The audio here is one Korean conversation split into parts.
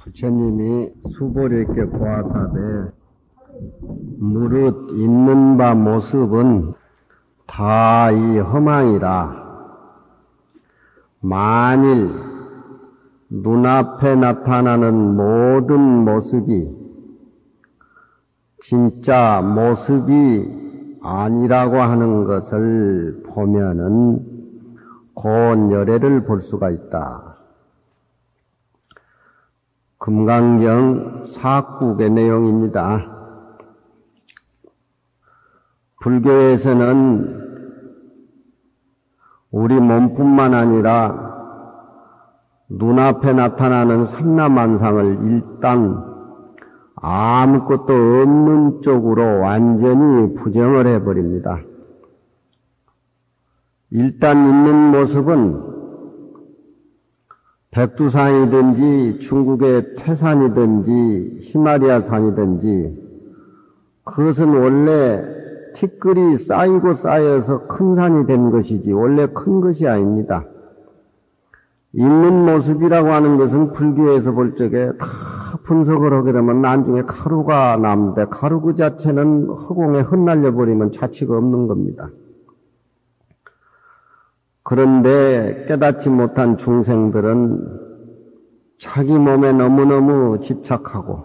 부처님이 수보리께 보아사대 무릇 있는 바 모습은 다 이 허망이라. 만일 눈앞에 나타나는 모든 모습이 진짜 모습이 아니라고 하는 것을 보면은 고온 열애를 볼 수가 있다. 금강경 사국의 내용입니다. 불교에서는 우리 몸뿐만 아니라 눈앞에 나타나는 삼라만상을 일단 아무것도 없는 쪽으로 완전히 부정을 해버립니다. 일단 있는 모습은 백두산이든지 중국의 태산이든지 히말라야산이든지 그것은 원래 티끌이 쌓이고 쌓여서 큰 산이 된 것이지 원래 큰 것이 아닙니다. 있는 모습이라고 하는 것은 불교에서 볼 적에 다 분석을 하게 되면 나중에 가루가 남는데 가루 그 자체는 허공에 흩날려 버리면 자취가 없는 겁니다. 그런데 깨닫지 못한 중생들은 자기 몸에 너무너무 집착하고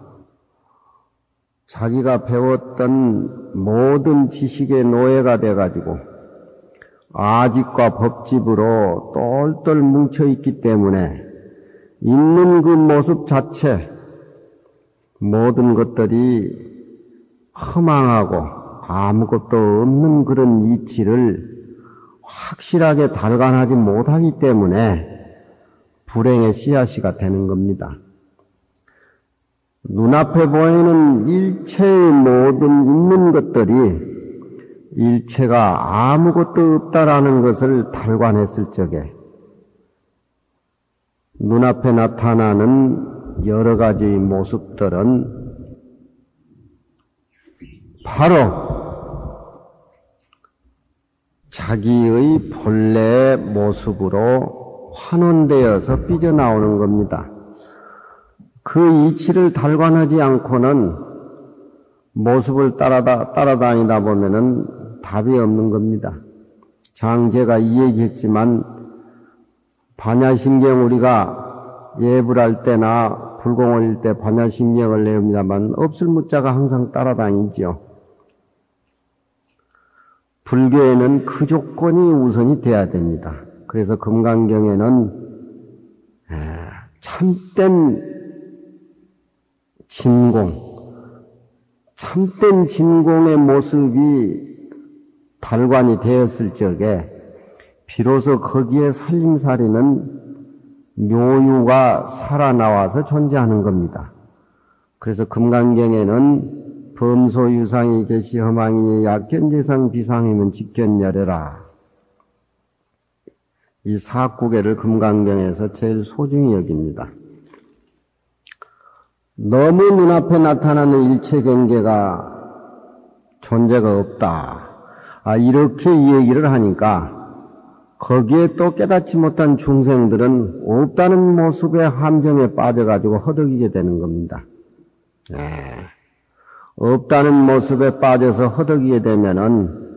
자기가 배웠던 모든 지식의 노예가 돼가지고 아집과 법집으로 똘똘 뭉쳐있기 때문에 있는 그 모습 자체 모든 것들이 허망하고 아무것도 없는 그런 이치를 확실하게 달관하지 못하기 때문에 불행의 씨앗이가 되는 겁니다. 눈앞에 보이는 일체의 모든 있는 것들이 일체가 아무것도 없다라는 것을 달관했을 적에 눈앞에 나타나는 여러 가지 모습들은 바로 자기의 본래 모습으로 환원되어서 삐져나오는 겁니다. 그 이치를 달관하지 않고는 모습을 따라다니다 보면은 답이 없는 겁니다. 장제가 이 얘기했지만 반야심경 우리가 예불 할 때나 불공 올릴 때 반야심경을 내옵니다만 없을 무자가 항상 따라다니죠. 불교에는 그 조건이 우선이 돼야 됩니다. 그래서 금강경에는 참된 진공, 참된 진공의 모습이 달관이 되었을 적에 비로소 거기에 살림살이는 묘유가 살아나와서 존재하는 겁니다. 그래서 금강경에는 범소유상이 계시 허망이니 약견재상 비상이면 직견열애라. 이 사구계를 금강경에서 제일 소중히 여깁니다. 너무 눈앞에 나타나는 일체경계가 존재가 없다. 이렇게 이 얘기를 하니까 거기에 또 깨닫지 못한 중생들은 없다는 모습의 함정에 빠져가지고 허덕이게 되는 겁니다. 없다는 모습에 빠져서 허덕이게 되면은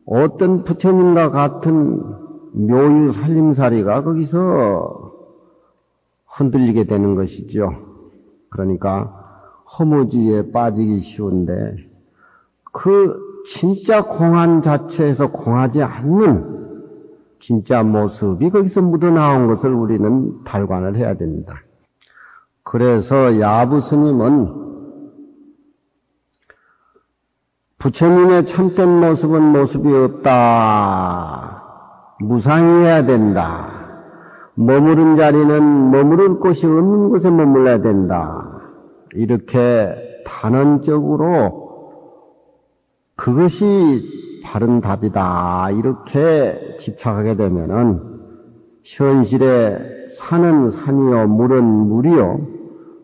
어떤 부처님과 같은 묘유 살림살이가 거기서 흔들리게 되는 것이죠. 그러니까 허무지에 빠지기 쉬운데 그 진짜 공한 자체에서 공하지 않는 진짜 모습이 거기서 묻어나온 것을 우리는 발관을 해야 됩니다. 그래서 야부 스님은 부처님의 참된 모습은 모습이 없다. 무상해야 된다. 머무른 자리는 머무를 곳이 없는 곳에 머물러야 된다. 이렇게 단언적으로 그것이 바른 답이다. 이렇게 집착하게 되면은 현실에 산은 산이요, 물은 물이요,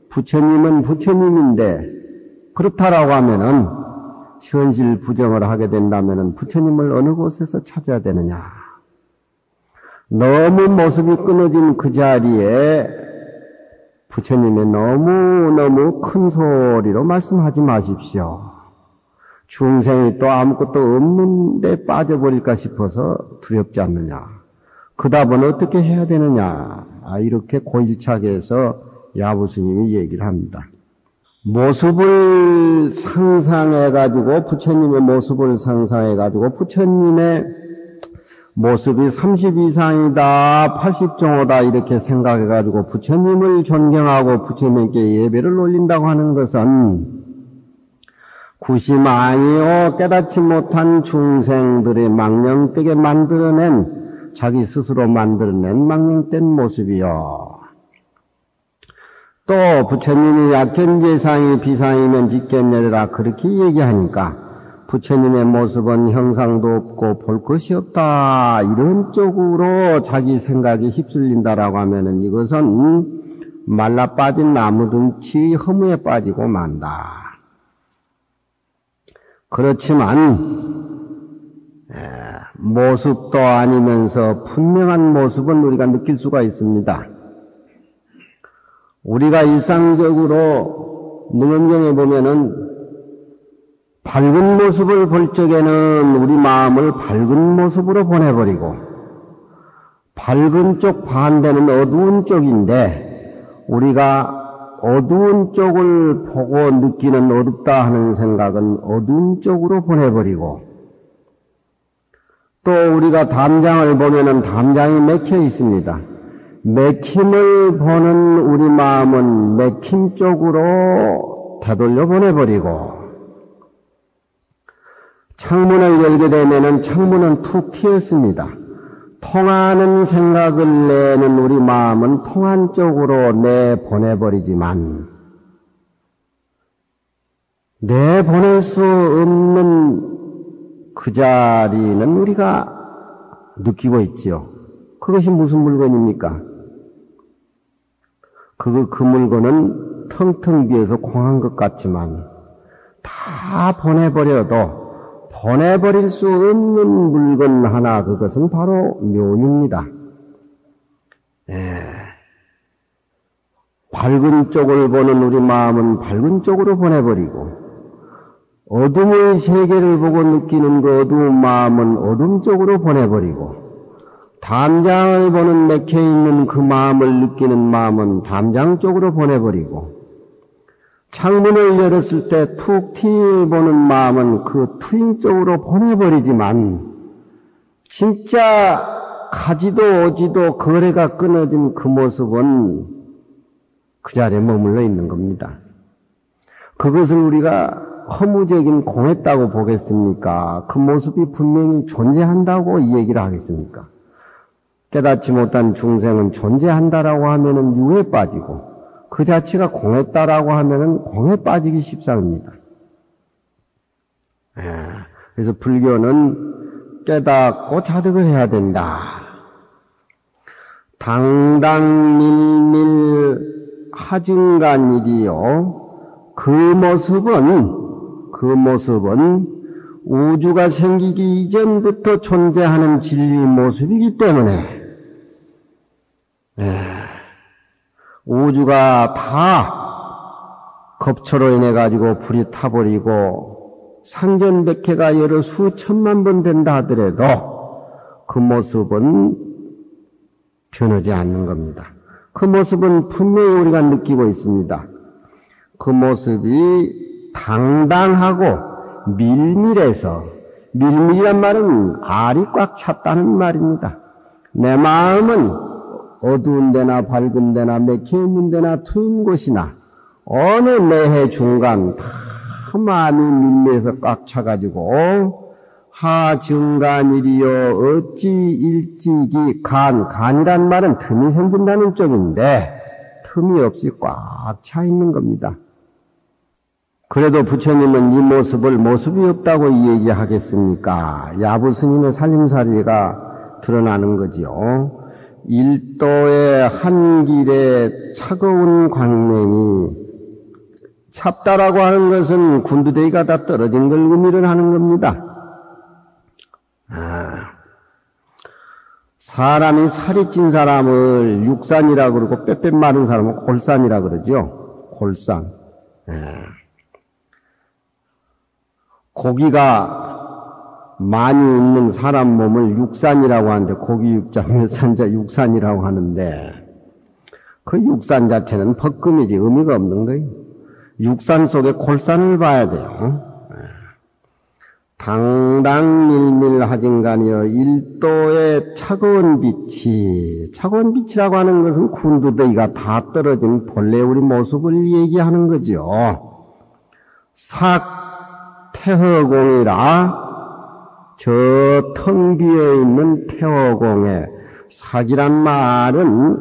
부처님은 부처님인데 그렇다라고 하면은 현실 부정을 하게 된다면은 부처님을 어느 곳에서 찾아야 되느냐? 너무 모습이 끊어진 그 자리에 부처님의 너무너무 큰 소리로 말씀하지 마십시오. 중생이 또 아무것도 없는데 빠져버릴까 싶어서 두렵지 않느냐. 그 답은 어떻게 해야 되느냐. 이렇게 고일차게 해서 야부스님이 얘기를 합니다. 모습을 상상해가지고, 부처님의 모습을 상상해가지고, 부처님의 모습이 30 이상이다, 80정호다, 이렇게 생각해가지고, 부처님을 존경하고 부처님께 예배를 올린다고 하는 것은, 구심 아니요, 깨닫지 못한 중생들의 망령되게 만들어낸, 자기 스스로 만들어낸 망령된 모습이요. 또 부처님이 약견재상이 비상이면 직견내라 그렇게 얘기하니까 부처님의 모습은 형상도 없고 볼 것이 없다 이런 쪽으로 자기 생각이 휩쓸린다라고 하면은 이것은 말라 빠진 나무든지 허무에 빠지고 만다. 그렇지만 모습도 아니면서 분명한 모습은 우리가 느낄 수가 있습니다. 우리가 일상적으로 능엄경에 보면은 밝은 모습을 볼 적에는 우리 마음을 밝은 모습으로 보내버리고 밝은 쪽 반대는 어두운 쪽인데 우리가 어두운 쪽을 보고 느끼는 어둡다 하는 생각은 어두운 쪽으로 보내버리고 또 우리가 담장을 보면은 담장이 맥혀 있습니다. 맥힘을 보는 우리 마음은 맥힘 쪽으로 되돌려 보내버리고 창문을 열게 되면은 창문은 툭 튀었습니다. 통하는 생각을 내는 우리 마음은 통한 쪽으로 내보내버리지만 내보낼 수 없는 그 자리는 우리가 느끼고 있지요. 그것이 무슨 물건입니까? 그 물건은 텅텅 비어서 공한 것 같지만 다 보내버려도 보내버릴 수 없는 물건 하나, 그것은 바로 묘입니다. 밝은 쪽을 보는 우리 마음은 밝은 쪽으로 보내버리고 어둠의 세계를 보고 느끼는 그 어두운 마음은 어둠 쪽으로 보내버리고 담장을 보는 맥혀있는 그 마음을 느끼는 마음은 담장 쪽으로 보내버리고 창문을 열었을 때 툭 트임을 보는 마음은 그 트임 쪽으로 보내버리지만 진짜 가지도 오지도 거래가 끊어진 그 모습은 그 자리에 머물러 있는 겁니다. 그것을 우리가 허무적인 공했다고 보겠습니까? 그 모습이 분명히 존재한다고 이 얘기를 하겠습니까? 깨닫지 못한 중생은 존재한다라고 하면은 유에 빠지고 그 자체가 공했다라고 하면은 공에 빠지기 십상입니다. 그래서 불교는 깨닫고 자득을 해야 된다. 당당밀밀 하증간일이요. 그 모습은 우주가 생기기 이전부터 존재하는 진리의 모습이기 때문에 우주가 다 겁초로 인해 가지고 불이 타버리고 상전백회가 여러 수천만 번 된다 하더라도 그 모습은 변하지 않는 겁니다. 그 모습은 분명히 우리가 느끼고 있습니다. 그 모습이 당당하고 밀밀해서, 밀밀이란 말은 알이 꽉 찼다는 말입니다. 내 마음은 어두운 데나 밝은 데나 맥혀있는 데나 트인 곳이나 어느 매해 중간 다 마음이 밀밀해서 꽉 차가지고 하증간일이요 어찌 일찍이 간이란 말은 틈이 생긴다는 쪽인데 틈이 없이 꽉 차 있는 겁니다. 그래도 부처님은 이 모습이 없다고 얘기하겠습니까? 야부스님의 살림살이가 드러나는 거지요. 일도의 한 길에 차가운 광명이 찹다라고 하는 것은 군두대기가 다 떨어진 걸 의미를 하는 겁니다. 사람이 살이 찐 사람을 육산이라 그러고 빼빼 마른 사람은 골산이라 그러죠. 골산. 고기가 많이 있는 사람 몸을 육산이라고 하는데 고기 육자 몇 산자 육산이라고 하는데 그 육산 자체는 벗금이지 의미가 없는 거예요. 육산 속에 골산을 봐야 돼요. 당당밀밀하진간이여 일도의 차가운 빛이, 차가운 빛이라고 하는 것은 군두더기가 다 떨어진 본래 우리 모습을 얘기하는 거죠. 삭태허공이라 저 텅 비어 있는 태허공에 삭이란 말은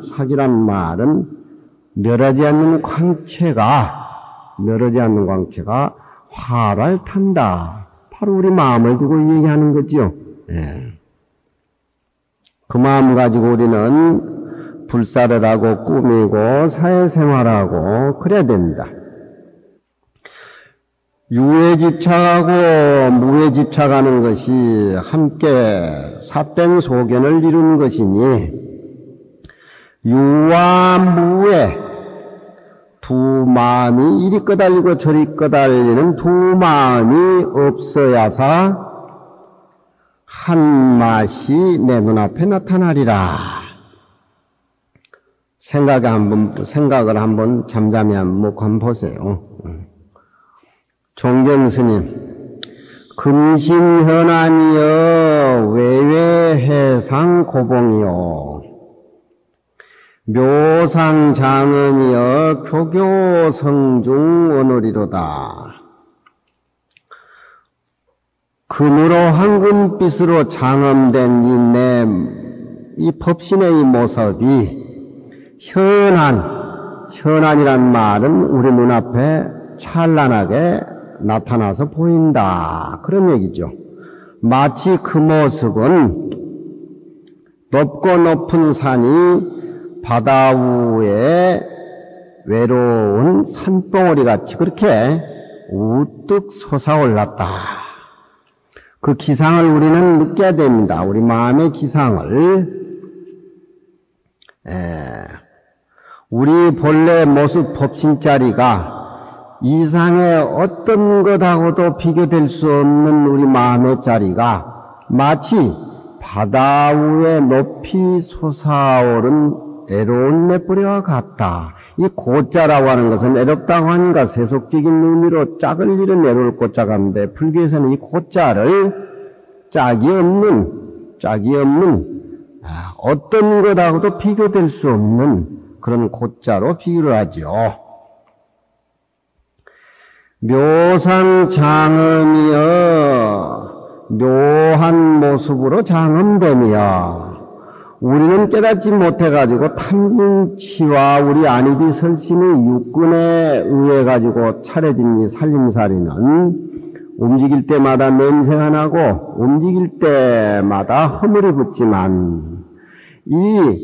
멸하지 않는 광채가 화를 탄다. 바로 우리 마음을 두고 얘기하는 거지요. 그 마음 가지고 우리는 불사를 하고 꾸미고 사회생활하고 그래야 됩니다. 유해집착하고 무해집착하는 것이 함께 삿된 소견을 이루는 것이니 유와 무해 두 마음이 이리 끄달리고 저리 끄달리는 두 마음이 없어야사 한 맛이 내 눈앞에 나타나리라. 생각을 한번 잠잠히 한번 보세요. 종경스님, 금신현안이여 외외해상 고봉이여 묘상장언이여 교교성중 원오리로다. 금으로 황금빛으로 장엄된 이 법신의 이 모습이 현안이란 말은 우리 눈앞에 찬란하게 나타나서 보인다. 그런 얘기죠. 마치 그 모습은 높고 높은 산이 바다 위에 외로운 산봉우리 같이 그렇게 우뚝 솟아올랐다. 그 기상을 우리는 느껴야 됩니다. 우리 마음의 기상을. 우리 본래 모습 법신자리가 이상의 어떤 것하고도 비교될 수 없는 우리 마음의 자리가 마치 바다 위에 높이 솟아오른 애로운 맷뿌리와 같다. 이 고자라고 하는 것은 애롭다고 하니까 세속적인 의미로 짝을 잃은 애로울 고자가인데 불교에서는 이 고자를 짝이 없는 어떤 것하고도 비교될 수 없는 그런 고자로 비유를 하죠. 묘상장엄이여 묘한 모습으로 장엄되며 우리는 깨닫지 못해가지고 탐진치와 우리 안입이 설신의 육군에 의해 가지고 차려진 이 살림살이는 움직일 때마다 냄새가 나고 움직일 때마다 허물이 붙지만 이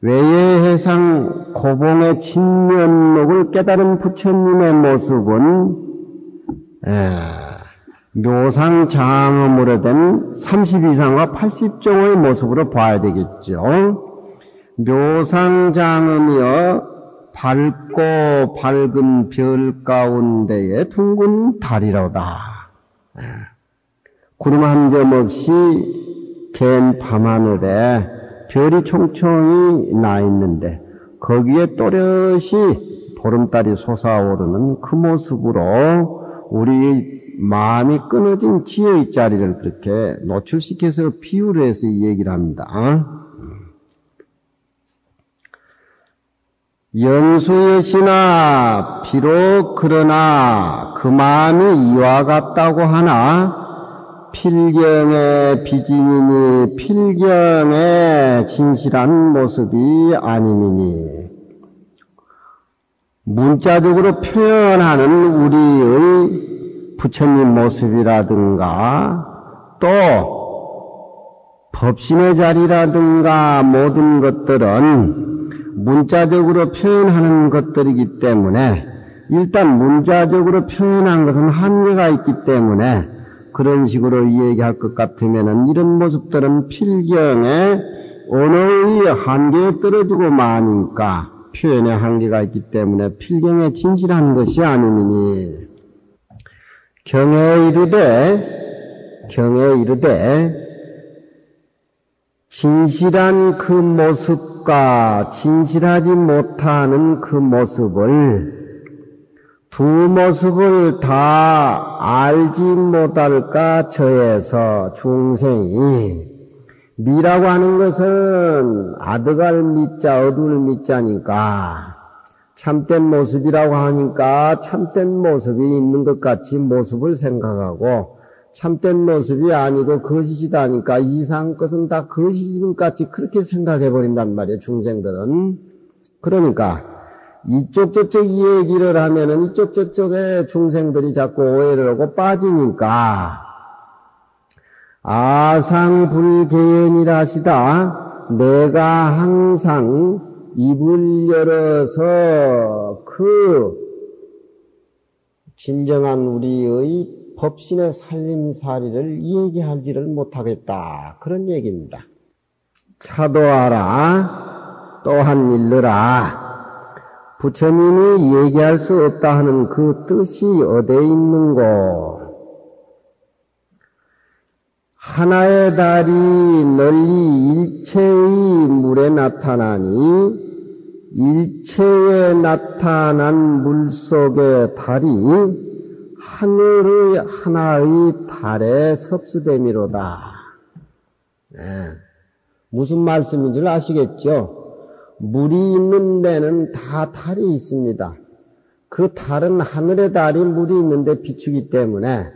외예해상 고봉의 진면목을 깨달은 부처님의 모습은 묘상장엄으로 된 30 이상과 80종의 모습으로 봐야 되겠죠. 묘상장엄이여 밝고 밝은 별 가운데에 둥근 달이로다. 구름 한 점 없이 갠 밤하늘에 별이 총총이 나 있는데 거기에 또렷이 보름달이 솟아오르는 그 모습으로 우리 마음이 끊어진 지혜의 자리를 그렇게 노출시켜서 비유를 해서 이 얘기를 합니다. 영수여시나 비록 그러나 그 마음이 이와 같다고 하나 필경의 비진이니 필경의 진실한 모습이 아님이니 문자적으로 표현하는 우리의 부처님 모습이라든가 또 법신의 자리라든가 모든 것들은 문자적으로 표현하는 것들이기 때문에 일단 문자적으로 표현한 것은 한계가 있기 때문에 그런 식으로 이야기할 것 같으면은 이런 모습들은 필경의 언어의 한계에 떨어지고 마니까 표현의 한계가 있기 때문에 필경에 진실한 것이 아니니니 경에 이르되 진실한 그 모습과 진실하지 못하는 그 모습을 두 모습을 다 알지 못할까 저에서 중생이 미라고 하는 것은 아득할 미자 어두울 미자니까 참된 모습이라고 하니까 참된 모습이 있는 것 같이 모습을 생각하고 참된 모습이 아니고 거짓이다 하니까 이상 것은 다 거짓인 것 같이 그렇게 생각해 버린단 말이에요, 중생들은. 그러니까 이쪽 저쪽 이 얘기를 하면은 이쪽 저쪽에 중생들이 자꾸 오해를 하고 빠지니까 아상불개연이라 하시다. 내가 항상 입을 열어서 그 진정한 우리의 법신의 살림살이를 얘기하지를 못하겠다. 그런 얘기입니다. 차도하라 또한 일러라. 부처님이 얘기할 수 없다 하는 그 뜻이 어디에 있는고? 하나의 달이 널리 일체의 물에 나타나니 일체에 나타난 물 속의 달이 하늘의 하나의 달에 섭수됨이로다. 네. 무슨 말씀인 줄 아시겠죠? 물이 있는 데는 다 달이 있습니다. 그 달은 하늘의 달이 물이 있는데 비추기 때문에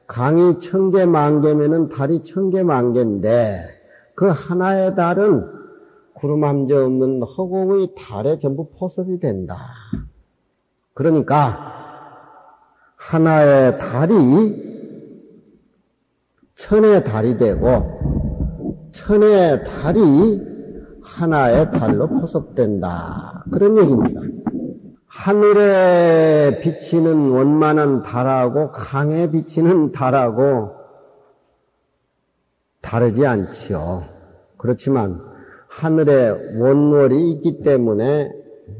강이 1000개 만개면은 달이 1000개 만개인데 그 하나의 달은 구름 한 점 없는 허공의 달에 전부 포섭이 된다. 그러니까 하나의 달이 천의 달이 되고 천의 달이 하나의 달로 포섭된다. 그런 얘기입니다. 하늘에 비치는 원만한 달하고 강에 비치는 달하고 다르지 않지요. 그렇지만 하늘에 원월이 있기 때문에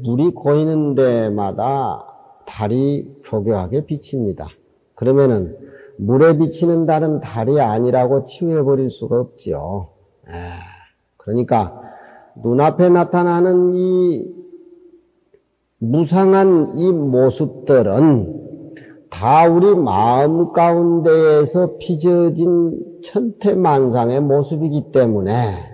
물이 고이는 데마다 달이 교교하게 비칩니다. 그러면은 물에 비치는 달은 달이 아니라고 치유해버릴 수가 없지요. 그러니까 눈앞에 나타나는 이 무상한 이 모습들은 다 우리 마음 가운데에서 빚어진 천태만상의 모습이기 때문에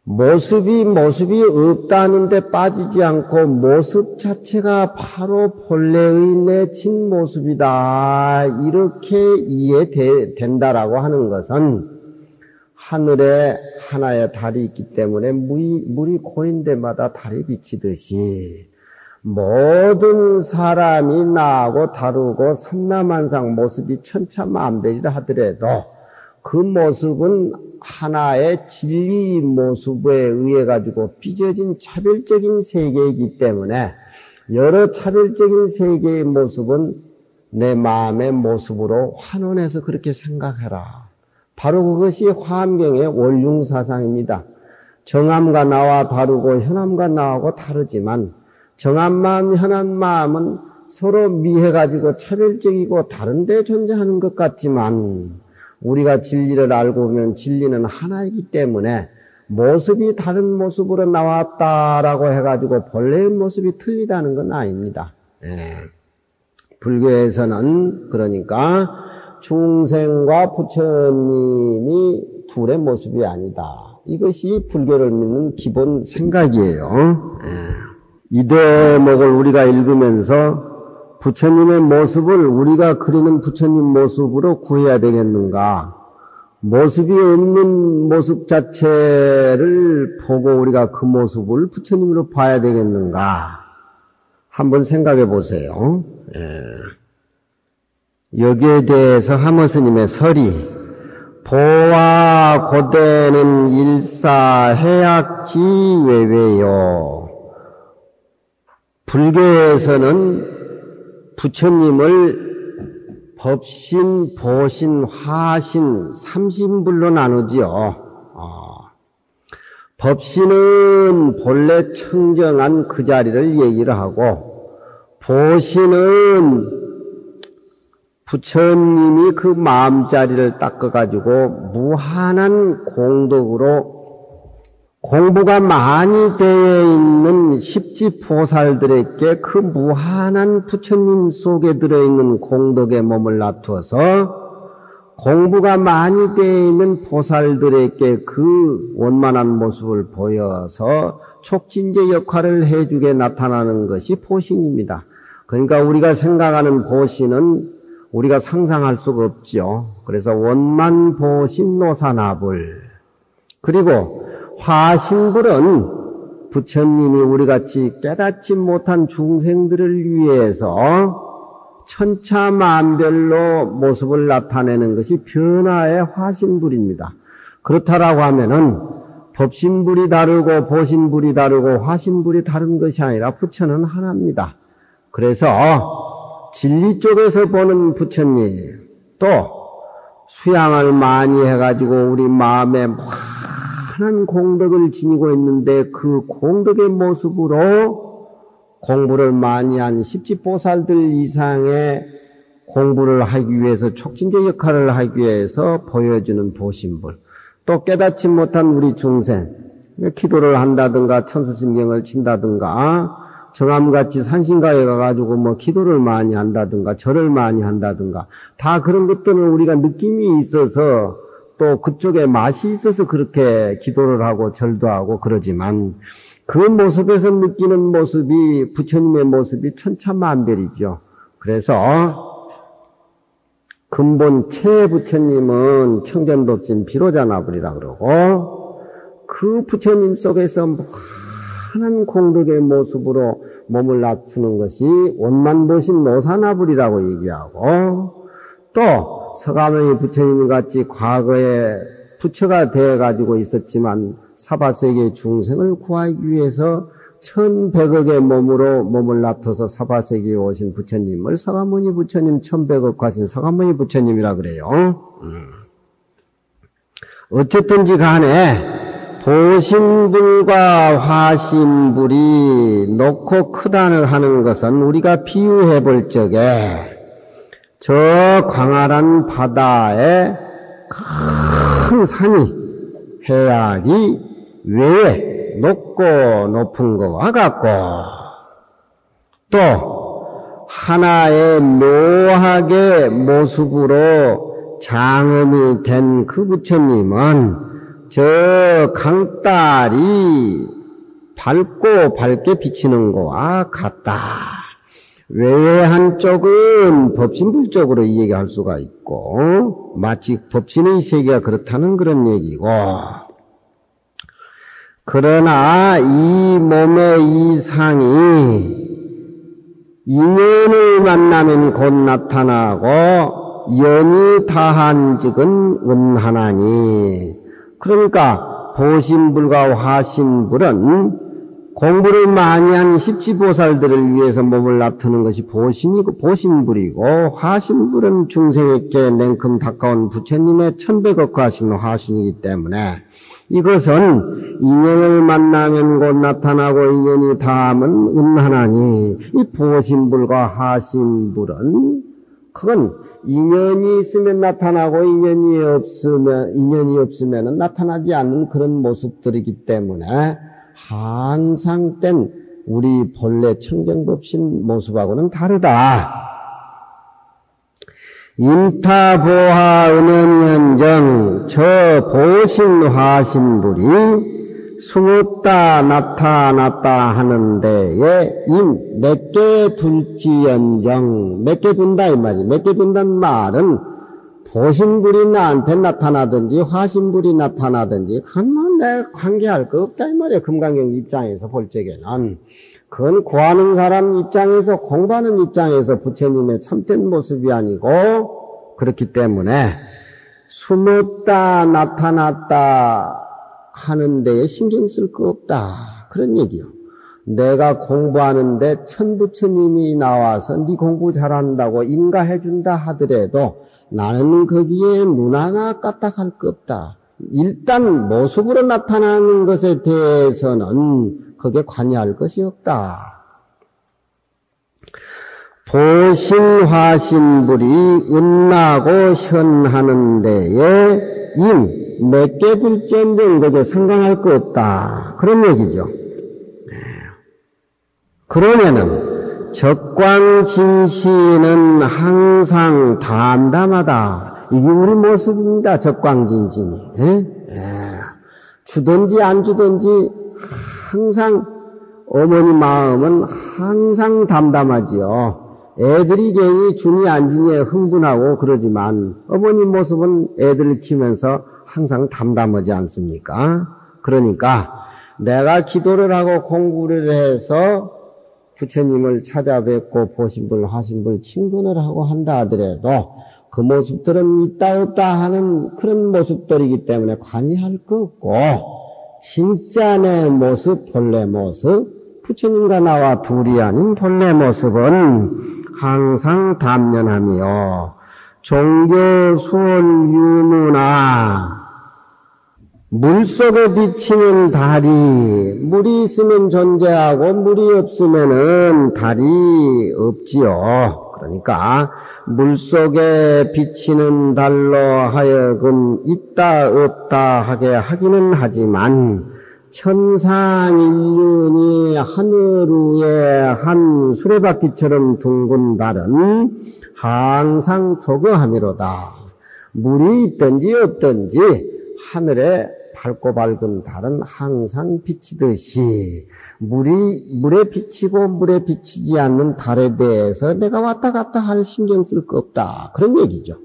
모습이 없다는 데 빠지지 않고 모습 자체가 바로 본래의 내친 모습이다. 이렇게 이해된다라고 하는 것은 하늘에 하나의 달이 있기 때문에 물이 고인 데마다 달이 비치듯이 모든 사람이 나하고 다르고 삼라만상 모습이 천차만별이라 하더라도 그 모습은 하나의 진리 모습에 의해 가지고 빚어진 차별적인 세계이기 때문에 여러 차별적인 세계의 모습은 내 마음의 모습으로 환원해서 그렇게 생각해라. 바로 그것이 화엄경의 원융사상입니다. 정암과 나와 다르고 현암과 나하고 다르지만 정암마음, 현암마음은 서로 미해가지고 차별적이고 다른데 존재하는 것 같지만 우리가 진리를 알고 보면 진리는 하나이기 때문에 모습이 다른 모습으로 나왔다라고 해가지고 본래의 모습이 틀리다는 건 아닙니다. 불교에서는 그러니까 중생과 부처님이 둘의 모습이 아니다. 이것이 불교를 믿는 기본 생각이에요. 이 대목을 우리가 읽으면서 부처님의 모습을 우리가 그리는 부처님 모습으로 구해야 되겠는가? 모습이 없는 모습 자체를 보고 우리가 그 모습을 부처님으로 봐야 되겠는가? 한번 생각해 보세요. 여기에 대해서 하모 스님의 설이 보와 고대는 일사해악지 외외요. 불교에서는 부처님을 법신, 보신, 화신, 삼신불로 나누지요. 법신은 본래 청정한 그 자리를 얘기를 하고, 보신은 부처님이 그 마음자리를 닦아가지고 무한한 공덕으로 공부가 많이 되어 있는 십지보살들에게 그 무한한 부처님 속에 들어있는 공덕의 몸을 놔두어서 공부가 많이 되어 있는 보살들에게 그 원만한 모습을 보여서 촉진제 역할을 해주게 나타나는 것이 보신입니다. 그러니까 우리가 생각하는 보신은 우리가 상상할 수가 없죠. 그래서 원만보신 노사나불, 그리고 화신불은 부처님이 우리같이 깨닫지 못한 중생들을 위해서 천차만별로 모습을 나타내는 것이 변화의 화신불입니다. 그렇다라고 하면은 법신불이 다르고 보신불이 다르고 화신불이 다른 것이 아니라 부처는 하나입니다. 그래서 진리 쪽에서 보는 부처님, 또 수양을 많이 해가지고 우리 마음에 무한한 공덕을 지니고 있는데 그 공덕의 모습으로 공부를 많이 한 십지보살들 이상의 공부를 하기 위해서 촉진제 역할을 하기 위해서 보여주는 보신불, 또 깨닫지 못한 우리 중생, 기도를 한다든가 천수신경을 친다든가 정암같이 산신가에 가가지고 기도를 많이 한다든가 절을 많이 한다든가 다 그런 것들은 우리가 느낌이 있어서 또 그쪽에 맛이 있어서 그렇게 기도를 하고 절도 하고 그러지만 그 모습에서 느끼는 모습이 부처님의 모습이 천차만별이죠. 그래서 근본 최부처님은 청전법신 비로자나불이라 그러고 그 부처님 속에서 무한한 공덕의 모습으로 몸을 낮추는 것이 원만보신 노사나불이라고 얘기하고, 또 서가모니 부처님 같이 과거에 부처가 되어가지고 있었지만 사바세계 중생을 구하기 위해서 1100억의 몸으로 몸을 낮춰서 사바세계에 오신 부처님을 서가모니 부처님 1100억 가신 서가모니 부처님이라 그래요. 어쨌든지 간에 보신불과 화신불이 높고 크다는 하는 것은 우리가 비유해 볼 적에 저 광활한 바다에 큰 산이, 해악이 외에 높고 높은 것과 같고, 또 하나의 묘하게 모습으로 장엄이 된 그 부처님은 저 강딸이 밝고 밝게 비치는 것과 같다. 외외 한쪽은 법신불 쪽으로 얘기할 수가 있고 마치 법신의 세계가 그렇다는 그런 얘기고, 그러나 이 몸의 이 상이 인연을 만나면 곧 나타나고 연이 다한 즉은 은하나니, 그러니까 보신불과 화신불은 공부를 많이 한 십지보살들을 위해서 몸을 나타내는 것이 보신이고 보신불이고, 화신불은 중생에게 냉큼 가까운 부처님의 1100억 하신 화신이기 때문에 이것은 인연을 만나면 곧 나타나고 인연이 닿으면 은하나니, 이 보신불과 화신불은 그건 인연이 있으면 나타나고 인연이 없으면 나타나지 않는 그런 모습들이기 때문에 항상 된 우리 본래 청정법신 모습하고는 다르다. 임타보하 은연연정 저 보신화신불이 숨었다 나타났다 하는 데에 몇 개 둘지연정, 몇 개 둔다 이 말이지. 몇 개 둔다는 말은 보신불이 나한테 나타나든지 화신불이 나타나든지 그건 내가 관계할 거 없다 이 말이야. 금강경 입장에서 볼 적에는 그건 구하는 사람 입장에서, 공부하는 입장에서 부처님의 참된 모습이 아니고, 그렇기 때문에 숨었다 나타났다 하는 데에 신경 쓸 거 없다 그런 얘기요. 내가 공부하는데 천부처님이 나와서 네 공부 잘한다고 인가해준다 하더라도 나는 거기에 눈 하나 까딱할 거 없다. 일단 모습으로 나타나는 것에 대해서는 거기에 관여할 것이 없다. 보신화신불이 은나고 현하는 데에 몇 개 불전된 거죠. 상관할 거 없다. 그런 얘기죠. 그러면은 적광진신은 항상 담담하다. 이게 우리 모습입니다. 적광진신이. 주든지 안 주든지 항상 어머니 마음은 항상 담담하지요. 애들이 괜히 주니 안 주니에 흥분하고 그러지만 어머니 모습은 애들을 키우면서 항상 담담하지 않습니까? 그러니까 내가 기도를 하고 공부를 해서 부처님을 찾아뵙고 보신불, 화신불, 친근을 하고 한다 하더라도 그 모습들은 있다 없다 하는 그런 모습들이기 때문에 관여할 거 없고 진짜 내 모습, 본래 모습, 부처님과 나와 둘이 아닌 본래 모습은 항상 담연하며 종교 수원 유무나 물속에 비치는 달이 물이 있으면 존재하고 물이 없으면은 달이 없지요. 그러니까 물속에 비치는 달로 하여금 있다 없다 하게 하기는 하지만 천상인륜이 하늘 위에 한 수레바퀴처럼 둥근 달은 항상 조거함이로다. 물이 있든지 없든지 하늘에 밝고 밝은 달은 항상 비치듯이 물에 비치고 물에 비치지 않는 달에 대해서 내가 왔다 갔다 할 신경 쓸 거 없다. 그런 얘기죠.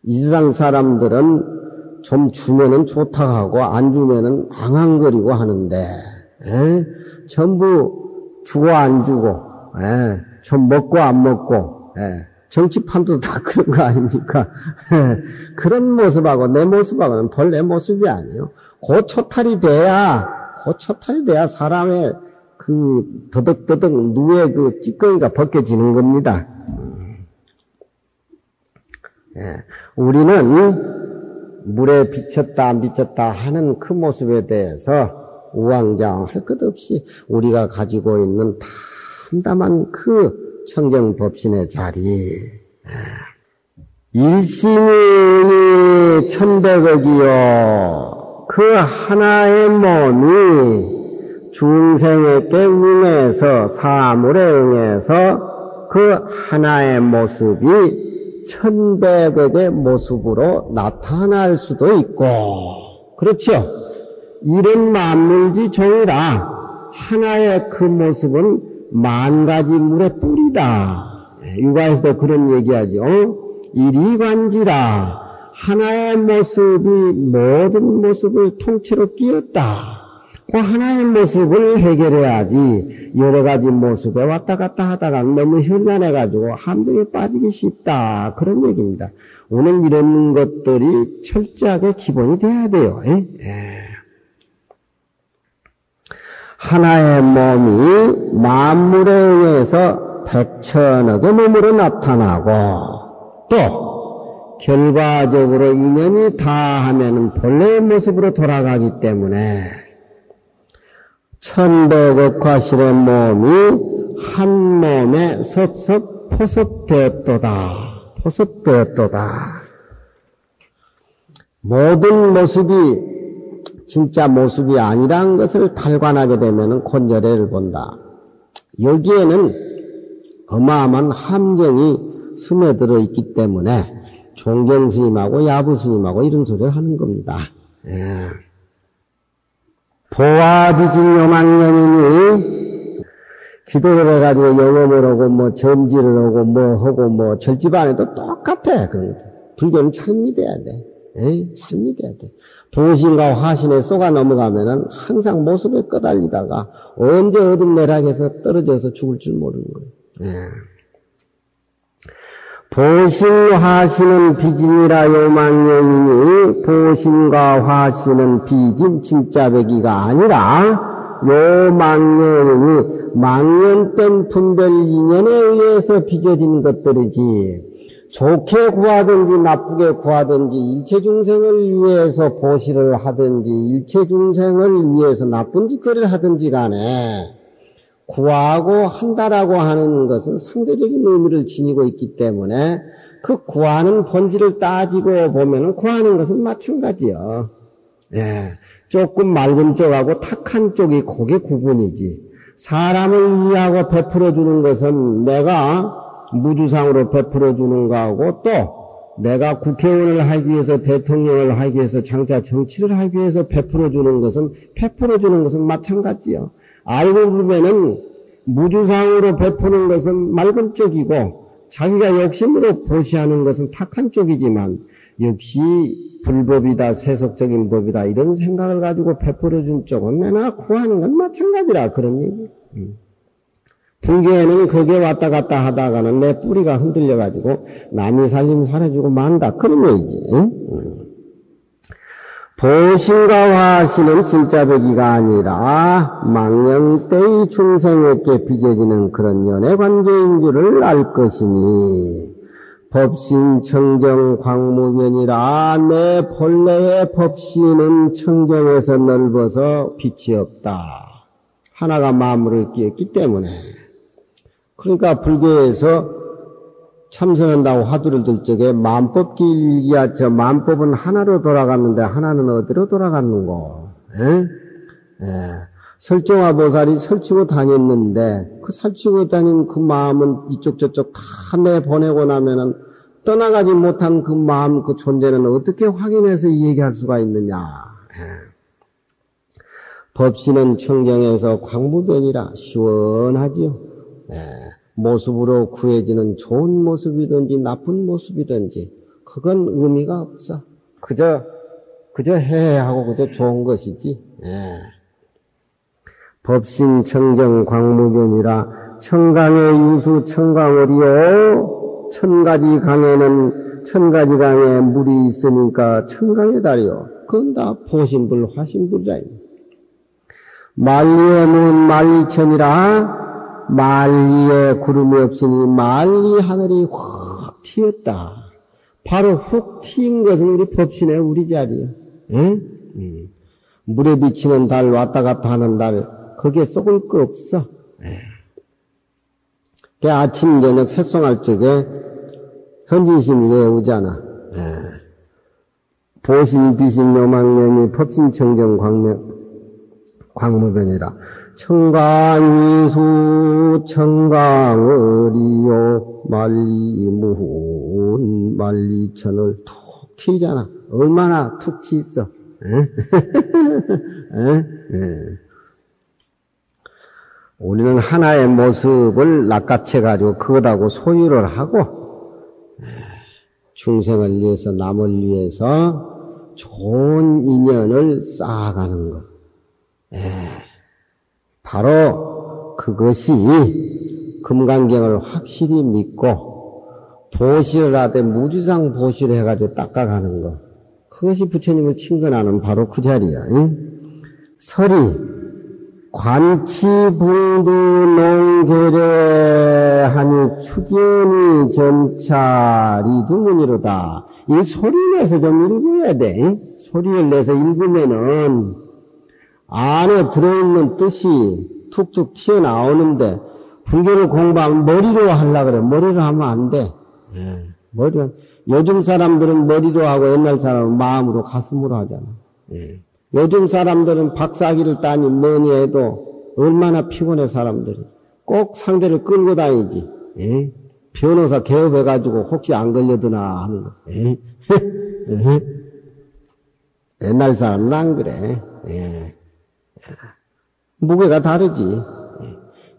이 세상 사람들은 좀 주면은 좋다 하고 안 주면은 앙앙거리고 하는데 전부 주고 안 주고 좀 먹고 안 먹고 정치판도 다 그런 거 아닙니까? 그런 모습하고 내 모습하고는 본래 모습이 아니에요. 그 초탈이 돼야 사람의 그 더덕더덕 누에 그 찌꺼기가 벗겨지는 겁니다. 우리는 물에 비쳤다 안 비쳤다 하는 그 모습에 대해서 우왕좌왕할 것 없이 우리가 가지고 있는 담담한 그 청정법신의 자리, 일심이 천백억이요. 그 하나의 몸이 중생에게 응해서 사물에 응해서 그 하나의 모습이 천백억의 모습으로 나타날 수도 있고, 그렇죠? 이런 만물지 종이라 하나의 그 모습은 만 가지 물의 뿌리다. 육아에서도 그런 얘기하죠. 이리관지라 하나의 모습이 모든 모습을 통째로 끼었다. 그 하나의 모습을 해결해야지 여러 가지 모습에 왔다 갔다 하다가 너무 현란해가지고 함정에 빠지기 쉽다. 그런 얘기입니다. 오늘 이런 것들이 철저하게 기본이 돼야 돼요. 하나의 몸이 만물에 의해서 백천억의 몸으로 나타나고 또 결과적으로 인연이 다하면 본래의 모습으로 돌아가기 때문에 천백억화실의 몸이 한 몸에 섭섭 포섭되었도다. 모든 모습이 진짜 모습이 아니란 것을 탈관하게 되면 곤절해를 본다. 여기에는 어마어마한 함정이 스며들어 있기 때문에 종경스님하고 야부스님하고 이런 소리를 하는 겁니다. 보아비진 요망년이니 기도를 해가지고 영업을 하고 뭐 점지를 하고 뭐 하고 뭐 절집 안 해도 똑같아. 불교는 잘 믿어야 돼. 잘 믿어야 돼. 보신과 화신에 쏘가 넘어가면은 항상 모습에 꺼달리다가 언제 어둠 내락에서 떨어져서 죽을 줄 모르는 거예요. 보신 화신은 비진이라 요망년이니 보신과 화신은 비진 진짜 배기가 아니라 요 망년이 망년된 분별 인연에 의해서 빚어진 것들이지, 좋게 구하든지 나쁘게 구하든지 일체 중생을 위해서 보시를 하든지 일체 중생을 위해서 나쁜 짓거리를 하든지 간에 구하고 한다라고 하는 것은 상대적인 의미를 지니고 있기 때문에 그 구하는 본질을 따지고 보면은 구하는 것은 마찬가지요. 예. 조금 맑은 쪽하고 탁한 쪽이 그게 구분이지. 사람을 위하고 베풀어 주는 것은 내가 무주상으로 베풀어 주는 거하고 또 내가 국회의원을 하기 위해서 대통령을 하기 위해서 장차 정치를 하기 위해서 베풀어 주는 것은 마찬가지요. 알고 보면은 무주상으로 베푸는 것은 맑은 쪽이고 자기가 욕심으로 보시하는 것은 탁한 쪽이지만 역시 불법이다, 세속적인 법이다 이런 생각을 가지고 베풀어 준 쪽은 내가 구하는 건 마찬가지라 그런 얘기. 불교에는 거기에 왔다 갔다 하다가는 내 뿌리가 흔들려가지고 남이 살림 살아주고 만다 그런 얘기지. 보신과 화신은 진짜 배기가 아니라 망령때의 중생에게 빚어지는 그런 연애관계인 줄을 알 것이니 법신 청정 광무변이라 내 본래의 법신은 청정에서 넓어서 빛이 없다. 하나가 만물을 끼었기 때문에. 그러니까 불교에서 참선한다고 화두를 들 적에 만법기일기야 저 만법은 하나로 돌아갔는데 하나는 어디로 돌아갔는고? 설정화 보살이 설치고 다녔는데 그 설치고 다닌 그 마음은 이쪽 저쪽 다 내보내고 나면은 떠나가지 못한 그 마음 그 존재는 어떻게 확인해서 얘기할 수가 있느냐? 법신은 청정에서 광무변이라 시원하지요. 모습으로 구해지는 좋은 모습이든지 나쁜 모습이든지 그건 의미가 없어. 그저 해하고 그저 좋은 것이지. 법신 청정 광무변이라 청강의 유수 청강월이요 천가지 강에는 천가지 강에 물이 있으니까 천강의 달이요. 그건 다 보신불 화신불자입니다. 만리의 문 만리천이라 만리에 구름이 없으니 만리 하늘이 확 튀었다. 바로 훅 튀인 것은 우리 법신의 우리 자리야. 물에 비치는 달 왔다 갔다 하는 달 거기에 썩을 거 없어. 그 아침 저녁 새송할 적에 현진심이 외우잖아. 보신 비신 요망년이 법신 청정 광무변이라 청강위수 청강을이요 만리무훈 만리천을 툭 튀잖아. 얼마나 툭 튀있어. 우리는 하나의 모습을 낚아채가지고 그것하고 소유를 하고 중생을 위해서 남을 위해서 좋은 인연을 쌓아가는 것. 바로 그것이 금강경을 확실히 믿고 보시를 하되 무주상 보시를 해가지고 닦아가는 것. 그것이 부처님을 친근하는 바로 그 자리야. 설이 관치붕두 농계례하니 축연이 점차 리두문이로다. 이 소리 내서 좀 읽어야 돼. 소리를 내서 읽으면은 안에 들어있는 뜻이 툭툭 튀어나오는데 불교를 공부하면 머리로 하려고 그래. 머리로 하면 안 돼. 머리로. 요즘 사람들은 머리로 하고 옛날 사람은 마음으로 가슴으로 하잖아. 요즘 사람들은 박사학위를 따니 뭐니 해도 얼마나 피곤해 사람들이. 꼭 상대를 끌고 다니지. 변호사 개업해가지고 혹시 안 걸려드나 하는 거. 옛날 사람은 안 그래. 무게가 다르지.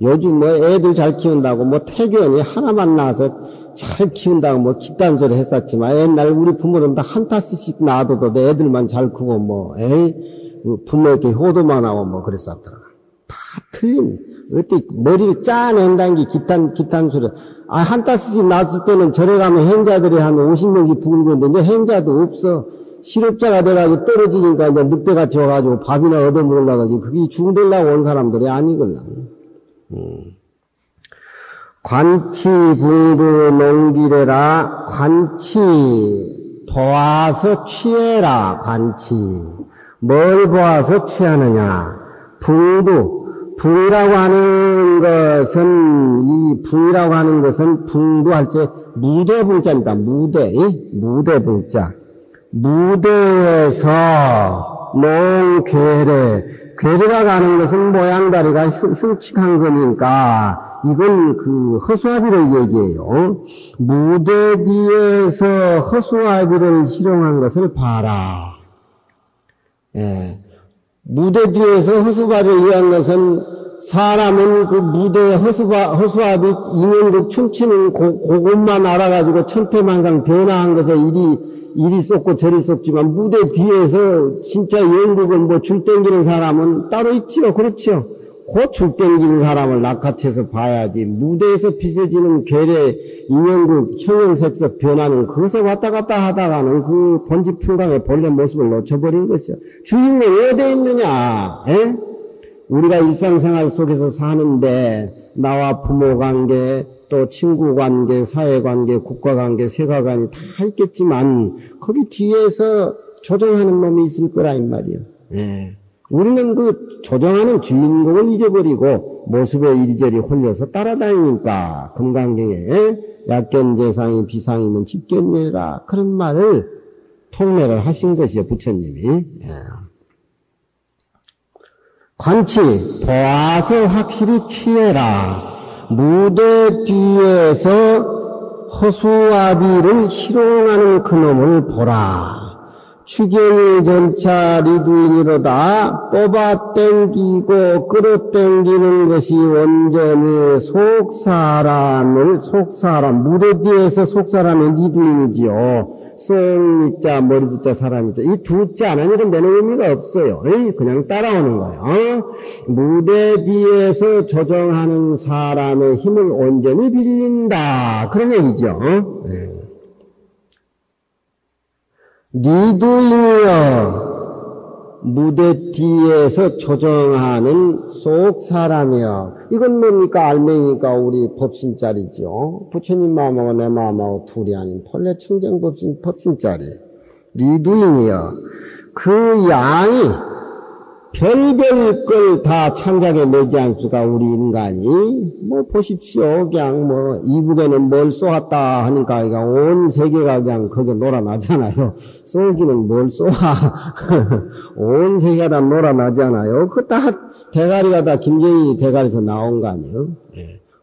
요즘 뭐 애들 잘 키운다고 뭐 태교원이 하나만 낳아서 잘 키운다고 뭐 기딴 소리 했었지만 옛날 우리 부모는 다 한 타스씩 놔둬도 내 애들만 잘 크고 뭐 부모에게 효도만 하고 뭐 그랬었더라. 다 틀린. 어떻게 머리를 짜낸다는 게 기딴 소리. 한 타스씩 낳았을 때는 절에 가면 행자들이 한 50명씩 부르는데 이제 행자도 없어. 실업자가 돼가지고 떨어지니까 이제 늑대같이 와가지고 밥이나 얻어먹으려고 그게 중되려고 온 사람들이 아니걸라. 관치 붕두 농기래라. 관치 보아서 취해라. 관치 뭘 보아서 취하느냐. 붕이라고 하는 것은 이 붕이라고 하는 것은 붕두할 때 무대 붕자입니다. 무대 붕자. 무대에서 괴뢰가 가는 것은 모양다리가 흉측한 거니까 이건 그 허수아비를 얘기해요. 무대 뒤에서 허수아비를 희롱한 것을 봐라. 예. 무대 뒤에서 허수아비를 위한 것은 사람은 그 무대에 허수아비 인연극 춤추는 그것만 알아가지고 천태만상 변화한 것에 이리 쏟고 저리 쏟지만 무대 뒤에서 진짜 연극을 뭐 줄 땡기는 사람은 따로 있지요. 그렇죠. 그 줄 땡기는 사람을 낚아채서 봐야지. 무대에서 빚어지는 괴뢰, 인연극, 형형색색 변하는 그것에 왔다 갔다 하다가는 그 본지풍강의 본래 모습을 놓쳐버린 것이요. 주인공이 어디에 있느냐? 에? 우리가 일상생활 속에서 사는데 나와 부모 관계, 또 친구 관계, 사회 관계, 국가 관계, 세가관이 다 있겠지만 거기 뒤에서 조정하는 놈이 있을 거라 이 말이요. 예. 우리는 그 조정하는 주인공을 잊어버리고 모습에 이리저리 홀려서 따라다니니까 금강경에 약견재상이 비상이면 집견예라 그런 말을 통례를 하신 것이요 부처님이. 예. 관치 보아서 확실히 취해라. 무대 뒤에서 허수아비를 희롱하는 그놈을 보라. 추경이 전차 리두인이로다. 뽑아 땡기고 끌어 땡기는 것이 온전히 속사람, 무대 뒤에서 속사람의 리두인이지요. 쏙이자 머리두자 사람이자 이 두 자는 이런 내는 의미가 없어요. 그냥 따라오는 거예요. 무대 뒤에서 조정하는 사람의 힘을 온전히 빌린다 그런 얘기죠. 리두인이여 무대 뒤에서 조정하는 속 사람이여. 이건 뭡니까? 알맹이가 우리 법신짜리죠. 부처님 마음하고 내 마음하고 둘이 아닌 본래 청정 법신짜리. 리두인이여. 그 양이 별별 걸 다 창작에 매지 않수가 우리 인간이. 뭐 보십시오. 그냥 뭐 이북에는 뭘 쏘았다 하니까 온 세계가 그냥 거기에 놀아나잖아요. 쏘기는 뭘 쏘아. 온 세계가 다 놀아나잖아요. 그 다 대가리가 다 김정희 대가리에서 나온 거 아니에요.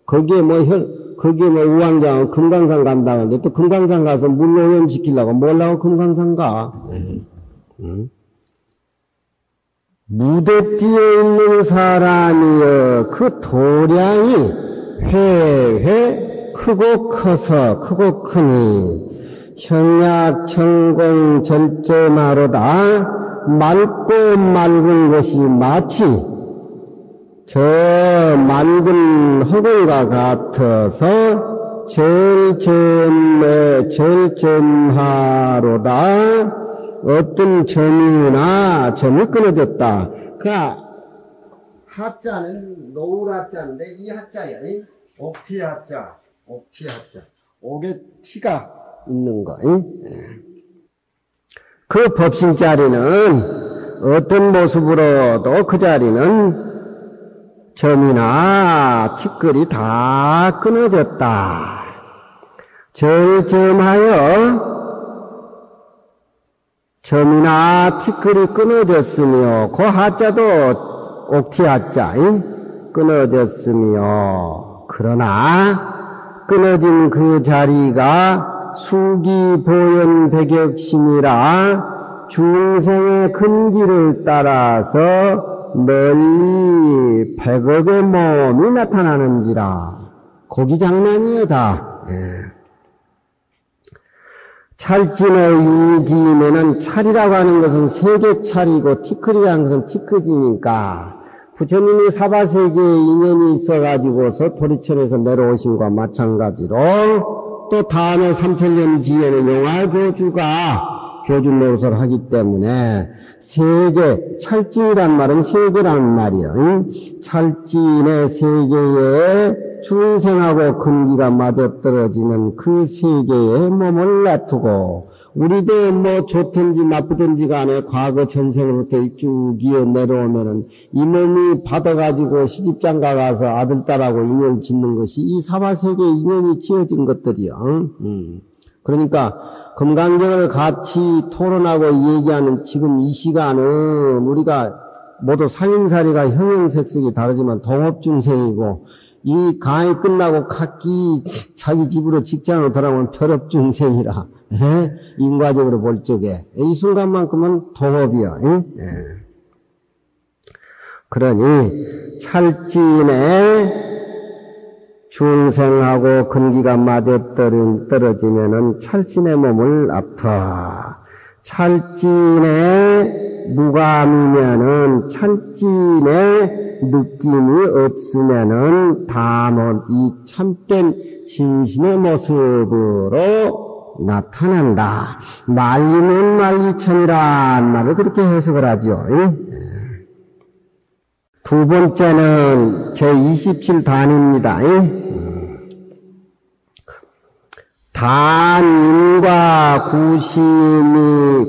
거기에 뭐 우왕좌왕 금강산 간다는데 또 금강산 가서 물 오염시키려고 뭘라고 금강산 가. 무대 뒤에 있는 사람이여 그 도량이 회회 크고 커서 크고 크니 형약천공 절제마로다. 맑고 맑은 것이 마치 저 맑은 허공과 같아서 절점하로다. 어떤 점이 끊어졌다. 그 하자는 노을 하자인데 이 하자야. 옥티 하자. 옥에 티가 있는 거. 그 법신자리는 어떤 모습으로도 그 자리는 점이나 티끌이 다 끊어졌다. 절점하여 점이나 티끌이 끊어졌으며 그 하자도 옥티 하자 끊어졌으며 그러나 끊어진 그 자리가 수기 보현 백역신이라 중생의 근기를 따라서 널리 백억의 몸이 나타나는지라. 고기 장난이여다. 찰진의 유기임에는 찰이라고 하는 것은 세계찰이고 티끌이라는 것은 티끌이니까 부처님이 사바세계에 인연이 있어가지고서 도리천에서 내려오신 것과 마찬가지로 또 다음에 3000년 뒤에는 용화교주가 교준 노릇을 하기 때문에 세계, 찰진이란 말은 세계라는 말이에요. 찰진의 세계에 중생하고 근기가 맞아떨어지는 그 세계에 몸을 놔두고 우리도 뭐 좋든지 나쁘든지 간에 과거 전생으로부터 쭉 이어 내려오면은 이 몸이 받아가지고 시집장가 가서 아들딸하고 인연을 짓는 것이 이 사바세계에 인연이 지어진 것들이요. 그러니까 금강경을 같이 토론하고 얘기하는 지금 이 시간은 우리가 모두 살림살이가 형형색색이 다르지만 동업중생이고 이 강의 끝나고 각기 자기 집으로 직장으로 돌아오면 별업중생이라 인과적으로 볼 적에 이 순간만큼은 동업이요. 그러니 찰진에 중생하고 근기가 맞아떨어지면은 찰진의 몸을 앞터 찰진의 무감이면은 찰진의 느낌이 없으면은 다못 이 참된 진신의 모습으로 나타난다. 말리는 말리천이란 말을 그렇게 해석을 하죠. 두 번째는 제27단입니다. 단인과 구심이니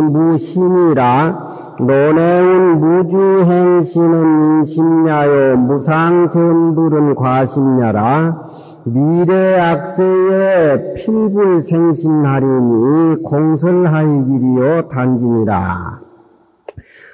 무심이라 논해운 무주행신은 인심야요 무상전불은 과심야라 미래악세에 필불생신하리니 공설하이기리요 단진이라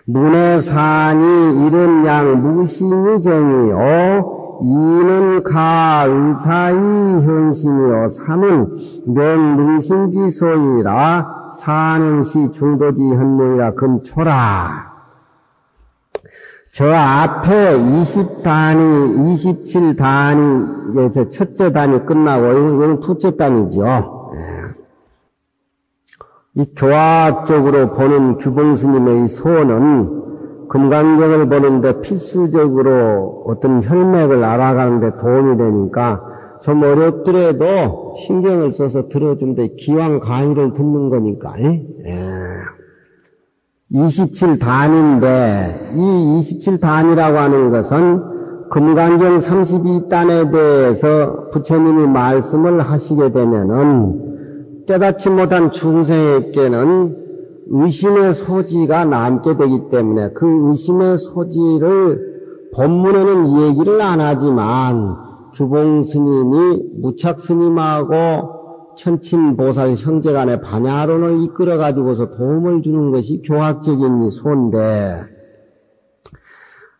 문해산이 이른 양 무심이 정이요 이는 가 의사의 현심이요 삼은 명능신지소이라 사는시 중도지 현명이라 금초라. 저 앞에 20단이 27단이 이제 첫째 단이 끝나고 이건 둘째 단이죠. 이 교학적으로 보는 규봉스님의 소원은 금강경을 보는데 필수적으로 어떤 혈맥을 알아가는데 도움이 되니까 좀 어렵더라도 신경을 써서 들어준데 기왕 강의를 듣는 거니까 27단인데 이 27단이라고 하는 것은 금강경 32단에 대해서 부처님이 말씀을 하시게 되면은 깨닫지 못한 중생에게는 의심의 소지가 남게 되기 때문에 그 의심의 소지를 본문에는 얘기를 안 하지만 규봉스님이 무착스님하고 천친보살 형제간의 반야론을 이끌어가지고서 도움을 주는 것이 교학적인 소인데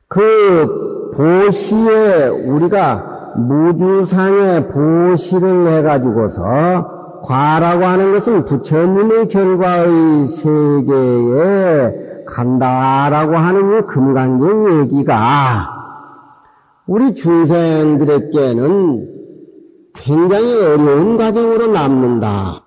그 보시에 우리가 무주상의 보시를 해가지고서 과라고 하는 것은 부처님의 결과의 세계에 간다라고 하는 이 금강경 얘기가 우리 중생들에게는 굉장히 어려운 과정으로 남는다.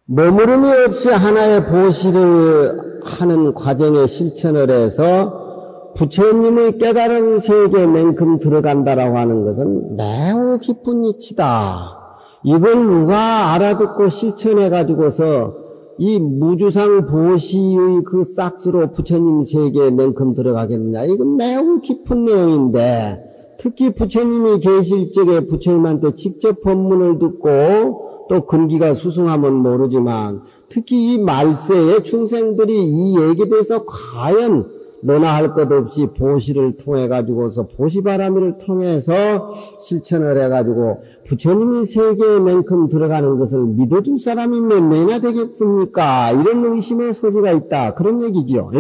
머무름이 없이 하나의 보시를 하는 과정에 실천을 해서 부처님의 깨달은 세계만큼 들어간다라고 하는 것은 매우 기쁜 이치다. 이걸 누가 알아듣고 실천해가지고서 이 무주상 보시의 그 싹스로 부처님 세계에 냉큼 들어가겠느냐. 이건 매우 깊은 내용인데 특히 부처님이 계실 적에 부처님한테 직접 법문을 듣고 또 근기가 수승하면 모르지만 특히 이 말세에 중생들이 이 얘기에 대해서 과연 너나 할 것 없이 보시를 통해 가지고서 보시바라미를 통해서 실천을 해가지고 부처님이 세계에만큼 들어가는 것을 믿어줄 사람이 몇 명이나 되겠습니까? 이런 의심의 소지가 있다. 그런 얘기죠.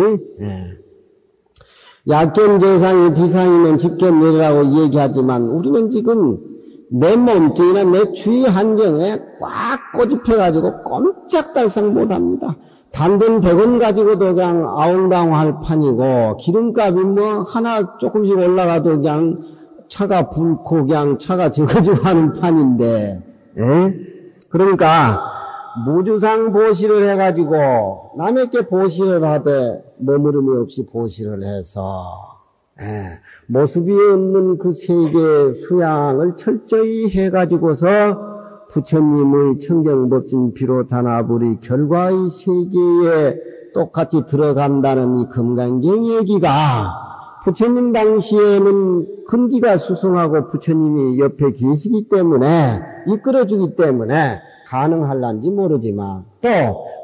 약견재상이 비상이면 직견예라고 얘기하지만 우리는 지금 내 몸뚱이나 내 주위 환경에 꽉 꼬집혀가지고 꼼짝달싹 못합니다. 단돈 100원 가지고도 그냥 아웅다웅할 판이고 기름값이 뭐 하나 조금씩 올라가도 그냥 차가 붉고 그냥 차가 적어지고 하는 판인데 그러니까 무주상 보시를 해가지고 남에게 보시를 하되 머무름이 없이 보시를 해서 모습이 없는 그 세계의 수양을 철저히 해가지고서 부처님의 청정법진 비로자나불이 결과의 세계에 똑같이 들어간다는 이 금강경 얘기가 부처님 당시에는 근기가 수승하고 부처님이 옆에 계시기 때문에 이끌어주기 때문에 가능할란지 모르지만 또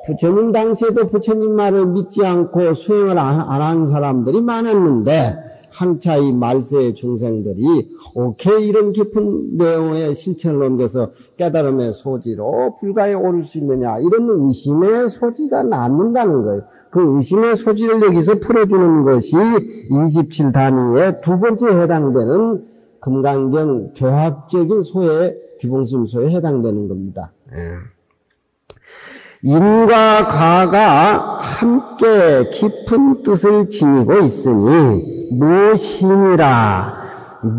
부처님 당시에도 부처님 말을 믿지 않고 수행을 안 한 사람들이 많았는데 한차 이 말세의 중생들이 오케이 이런 깊은 내용의 실천을 옮겨서 깨달음의 소지로 불가에 오를 수 있느냐 이런 의심의 소지가 남는다는 거예요. 그 의심의 소지를 여기서 풀어주는 것이 27단위의 두 번째 해당되는 금강경 교학적인 소의 기본심소에 해당되는 겁니다. 인과 가가 함께 깊은 뜻을 지니고 있으니 무엇이니라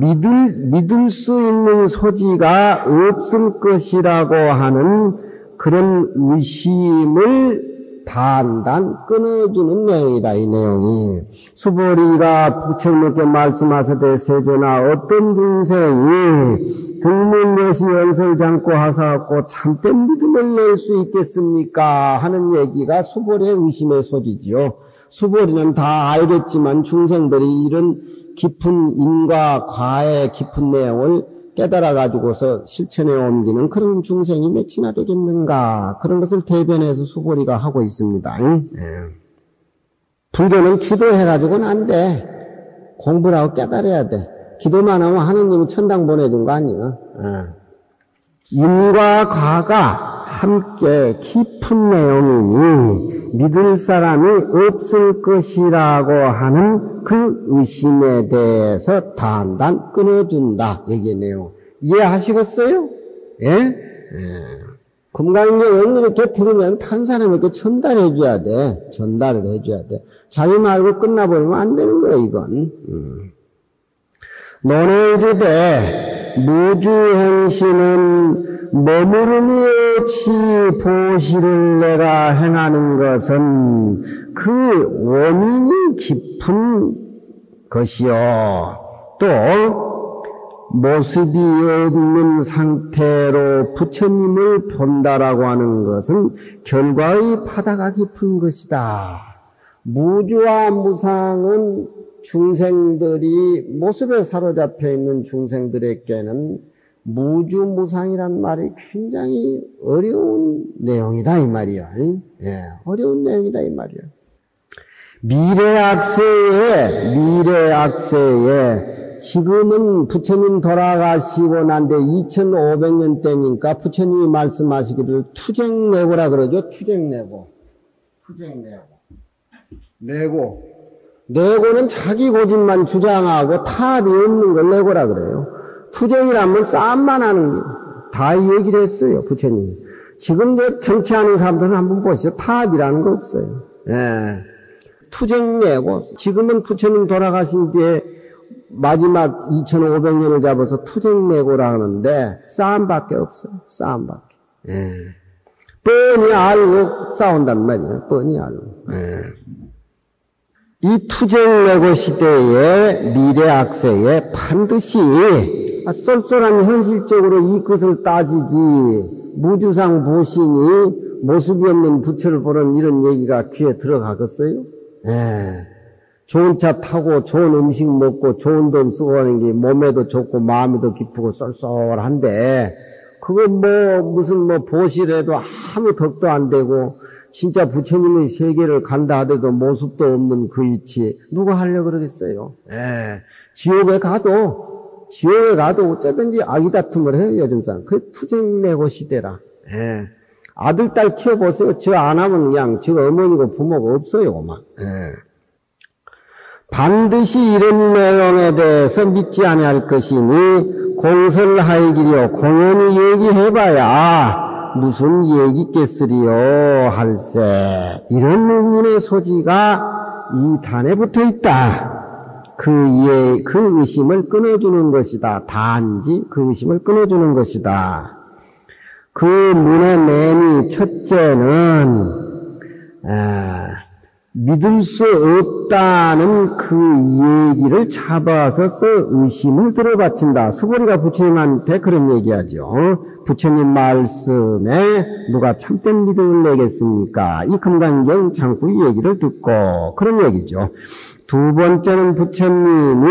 믿을 수 있는 소지가 없을 것이라고 하는 그런 의심을 단단 끊어주는 내용이다. 이 내용이 수보리가 부처님께 말씀하시되 세존아 어떤 중생이 등문내시 연설 잠고 하사갖고 참된 믿음을 낼 수 있겠습니까? 하는 얘기가 수보리의 의심의 소지지요. 수보리는 다 알겠지만 중생들이 이런 깊은 인과 과의 깊은 내용을 깨달아가지고서 실천에 옮기는 그런 중생이 몇이나 되겠는가? 그런 것을 대변해서 수보리가 하고 있습니다. 불교는 기도해가지고는 안 돼. 공부를 하고 깨달아야 돼. 기도만 하면 하느님이 천당 보내준 거 아니야? 인과 과가 함께 깊은 내용이니 믿을 사람이 없을 것이라고 하는 그 의심에 대해서 단단 끊어준다. 얘기네요. 이해하시겠어요? 예? 금강경은 이렇게 들으면 탄 사람에게 전달해줘야 돼. 전달을 해줘야 돼. 자기 말고 끝나버리면 안 되는 거야, 이건. 논에 이르되 무주행시는 머무름이 없이 보시를 내가 행하는 것은 그 원인이 깊은 것이요. 또 모습이 없는 상태로 부처님을 본다라고 하는 것은 결과의 바다가 깊은 것이다. 무주와 무상은 중생들이 모습에 사로잡혀 있는 중생들에게는 무주무상이란 말이 굉장히 어려운 내용이다 이 말이야. 예, 어려운 내용이다 이 말이야. 미래악세에 지금은 부처님 돌아가시고 난 뒤에 2500년 때니까 부처님이 말씀하시기를 투쟁내고라 그러죠. 투쟁내고. 내고는 자기 고집만 주장하고 타압이 없는 걸 내고라 그래요. 투쟁이라면 싸움만 하는 게 다 얘기를 했어요, 부처님이. 지금 정치하는 사람들은 한번 보시죠. 타압이라는 거 없어요. 예. 투쟁 내고, 지금은 부처님 돌아가신 뒤에 마지막 2500년을 잡아서 투쟁 내고라 하는데, 싸움밖에 없어요. 싸움밖에. 예. 뻔히 알고 싸운단 말이에요. 뻔히 알고. 예. 이 투쟁내고 시대의 미래악세에 반드시 쏠쏠한 현실적으로 이 것을 따지지 무주상 보시니 모습이 없는 부처를 보는 이런 얘기가 귀에 들어가겠어요? 예. 좋은 차 타고 좋은 음식 먹고 좋은 돈 쓰고 하는 게 몸에도 좋고 마음에도 기쁘고 쏠쏠한데 그거 무슨 보시래도 아무 덕도 안 되고 진짜 부처님의 세계를 간다 하더라도 모습도 없는 그 위치에 누가 하려고 그러겠어요? 예. 지옥에 가도 어쩌든지 아기다툼을 해요, 요즘 사람. 그게 투쟁내고 시대라. 예. 아들, 딸 키워보세요. 저 안 하면 그냥 저 어머니고 부모가 없어요, 막. 예. 반드시 이런 내용에 대해서 믿지 아니할 것이니 공설하이기려 공연히 얘기해봐야 무슨 얘기겠으리요 할세. 이런 의문의 소지가 이 단에 붙어 있다. 그 의심을 끊어주는 것이다. 단지 그 의심을 끊어주는 것이다. 그 문의 내니 첫째는 믿을 수 없다는 그 얘기를 잡아서 의심을 들어바친다. 수고리가 부처님한테 그런 얘기하죠. 부처님 말씀에 누가 참된 믿음을 내겠습니까? 이 금강경 장구 얘기를 듣고 그런 얘기죠. 두 번째는 부처님이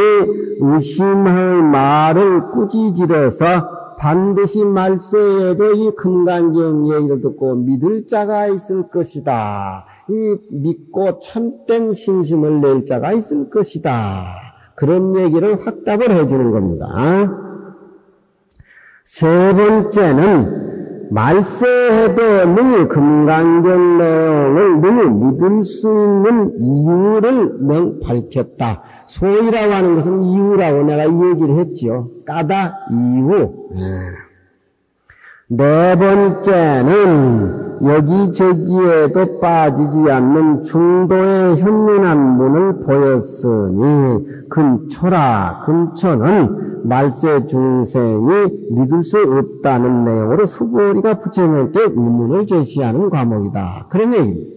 의심할 말을 꾸짖으려서 반드시 말세에도 이 금강경 얘기를 듣고 믿을 자가 있을 것이다. 이 믿고 참된 신심을 낼 자가 있을 것이다. 그런 얘기를 확답을 해주는 겁니다. 세 번째는 말세에도 능히 금강경 내용을 능히 믿을 수 있는 이유를 밝혔다. 소위라고 하는 것은 이유라고 내가 이 얘기를 했지요. 까다 이유. 네 번째는 여기저기에도 빠지지 않는 중도의 현면한 문을 보였으니 근처는 말세 중생이 믿을 수 없다는 내용으로 수고리가 부처님께 의문을 제시하는 과목이다. 그런 얘기입니다.